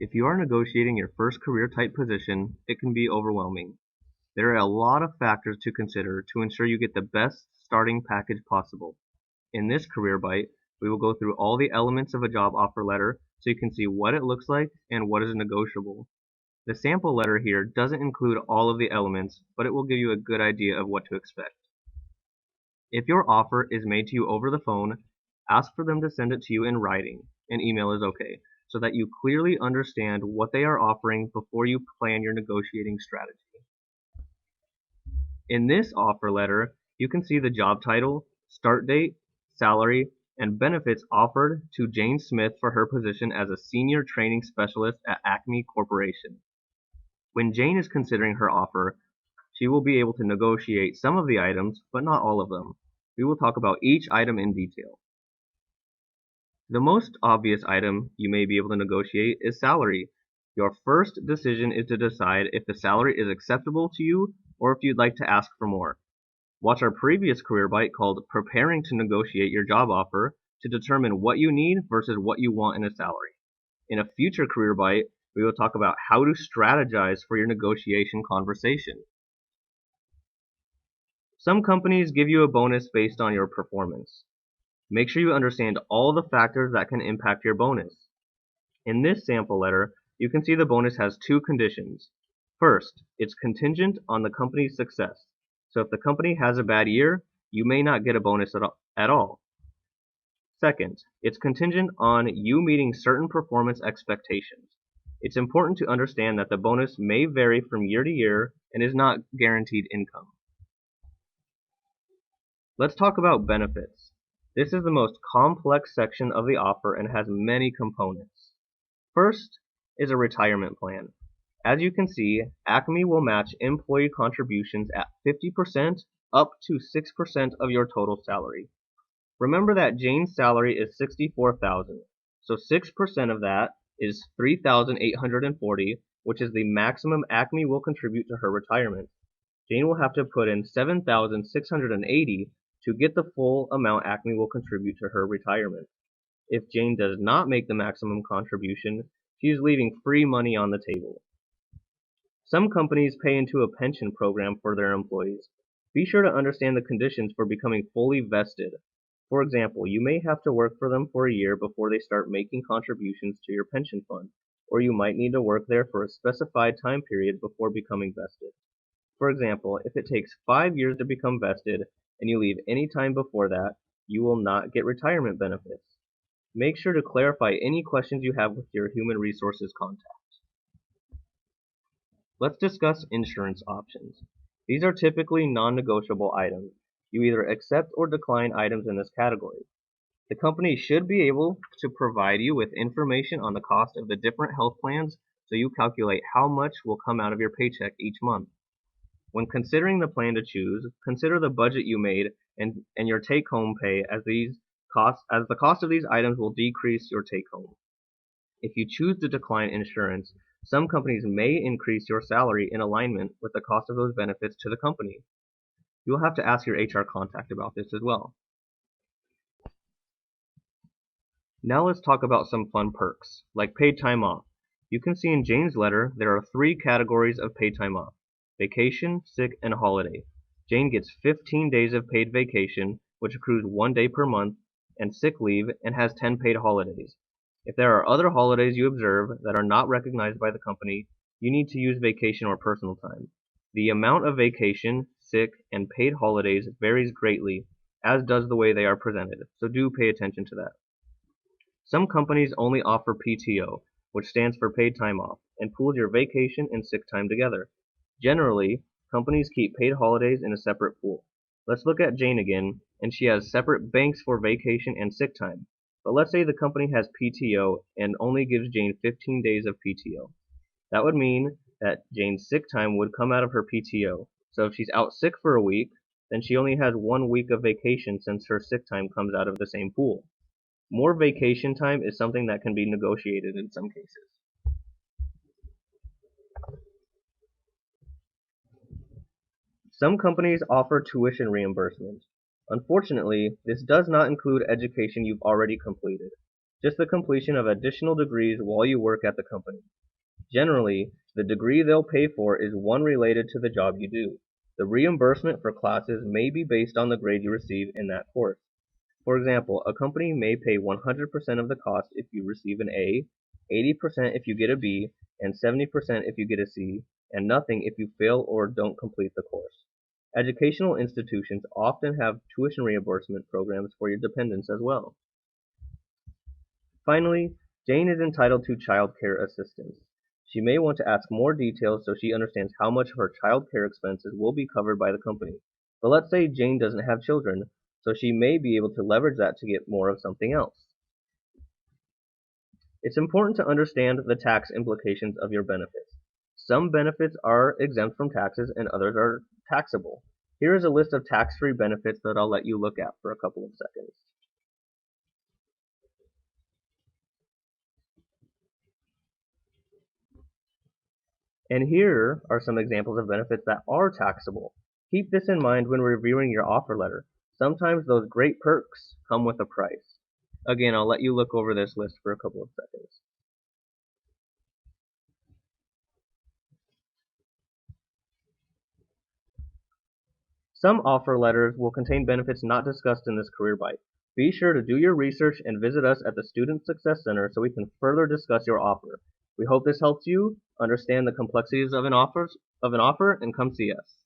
If you are negotiating your first career type position, it can be overwhelming. There are a lot of factors to consider to ensure you get the best starting package possible. In this career bite, we will go through all the elements of a job offer letter so you can see what it looks like and what is negotiable. The sample letter here doesn't include all of the elements, but it will give you a good idea of what to expect. If your offer is made to you over the phone, ask for them to send it to you in writing. An email is okay, so that you clearly understand what they are offering before you plan your negotiating strategy. In this offer letter, you can see the job title, start date, salary, and benefits offered to Jane Smith for her position as a senior training specialist at Acme Corporation. When Jane is considering her offer, she will be able to negotiate some of the items, but not all of them. We will talk about each item in detail. The most obvious item you may be able to negotiate is salary. Your first decision is to decide if the salary is acceptable to you or if you'd like to ask for more. Watch our previous career bite called Preparing to Negotiate Your Job Offer to determine what you need versus what you want in a salary. In a future career bite, we will talk about how to strategize for your negotiation conversation. Some companies give you a bonus based on your performance. Make sure you understand all the factors that can impact your bonus. In this sample letter, you can see the bonus has two conditions. First, it's contingent on the company's success. So if the company has a bad year, you may not get a bonus at all. Second, it's contingent on you meeting certain performance expectations. It's important to understand that the bonus may vary from year to year and is not guaranteed income. Let's talk about benefits. This is the most complex section of the offer and has many components. First is a retirement plan. As you can see, Acme will match employee contributions at 50% up to 6% of your total salary. Remember that Jane's salary is $64,000, so 6% of that is $3,840, which is the maximum Acme will contribute to her retirement. Jane will have to put in $7,680 to get the full amount Acme will contribute to her retirement. If Jane does not make the maximum contribution, she is leaving free money on the table. Some companies pay into a pension program for their employees. Be sure to understand the conditions for becoming fully vested. For example, you may have to work for them for a year before they start making contributions to your pension fund, or you might need to work there for a specified time period before becoming vested. For example, if it takes 5 years to become vested and you leave any time before that, you will not get retirement benefits. Make sure to clarify any questions you have with your human resources contact. Let's discuss insurance options. These are typically non-negotiable items. You either accept or decline items in this category. The company should be able to provide you with information on the cost of the different health plans so you calculate how much will come out of your paycheck each month. When considering the plan to choose, consider the budget you made and your take-home pay as the cost of these items will decrease your take-home. If you choose to decline insurance, some companies may increase your salary in alignment with the cost of those benefits to the company. You'll have to ask your HR contact about this as well. Now let's talk about some fun perks, like paid time off. You can see in Jane's letter there are 3 categories of paid time off: vacation, sick, and holiday. Jane gets 15 days of paid vacation, which accrues 1 day per month, and sick leave, and has 10 paid holidays. If there are other holidays you observe that are not recognized by the company, you need to use vacation or personal time. The amount of vacation, sick, and paid holidays varies greatly, as does the way they are presented, so do pay attention to that. Some companies only offer PTO, which stands for paid time off, and pools your vacation and sick time together. Generally, companies keep paid holidays in a separate pool. Let's look at Jane again, and she has separate banks for vacation and sick time. But let's say the company has PTO and only gives Jane 15 days of PTO. That would mean that Jane's sick time would come out of her PTO. So if she's out sick for a week, then she only has 1 week of vacation since her sick time comes out of the same pool. More vacation time is something that can be negotiated in some cases. Some companies offer tuition reimbursement. Unfortunately, this does not include education you've already completed. just the completion of additional degrees while you work at the company. Generally, the degree they'll pay for is one related to the job you do. The reimbursement for classes may be based on the grade you receive in that course. For example, a company may pay 100% of the cost if you receive an A, 80% if you get a B, and 70% if you get a C, and nothing if you fail or don't complete the course. Educational institutions often have tuition reimbursement programs for your dependents as well. Finally, Jane is entitled to childcare assistance. She may want to ask more details so she understands how much of her childcare expenses will be covered by the company. But let's say Jane doesn't have children, so she may be able to leverage that to get more of something else. It's important to understand the tax implications of your benefits. Some benefits are exempt from taxes and others are taxable. Here is a list of tax-free benefits that I'll let you look at for a couple of seconds. And here are some examples of benefits that are taxable. Keep this in mind when reviewing your offer letter. Sometimes those great perks come with a price. Again, I'll let you look over this list for a couple of seconds. Some offer letters will contain benefits not discussed in this career bite. Be sure to do your research and visit us at the Student Success Center so we can further discuss your offer. We hope this helps you understand the complexities of an offer and come see us.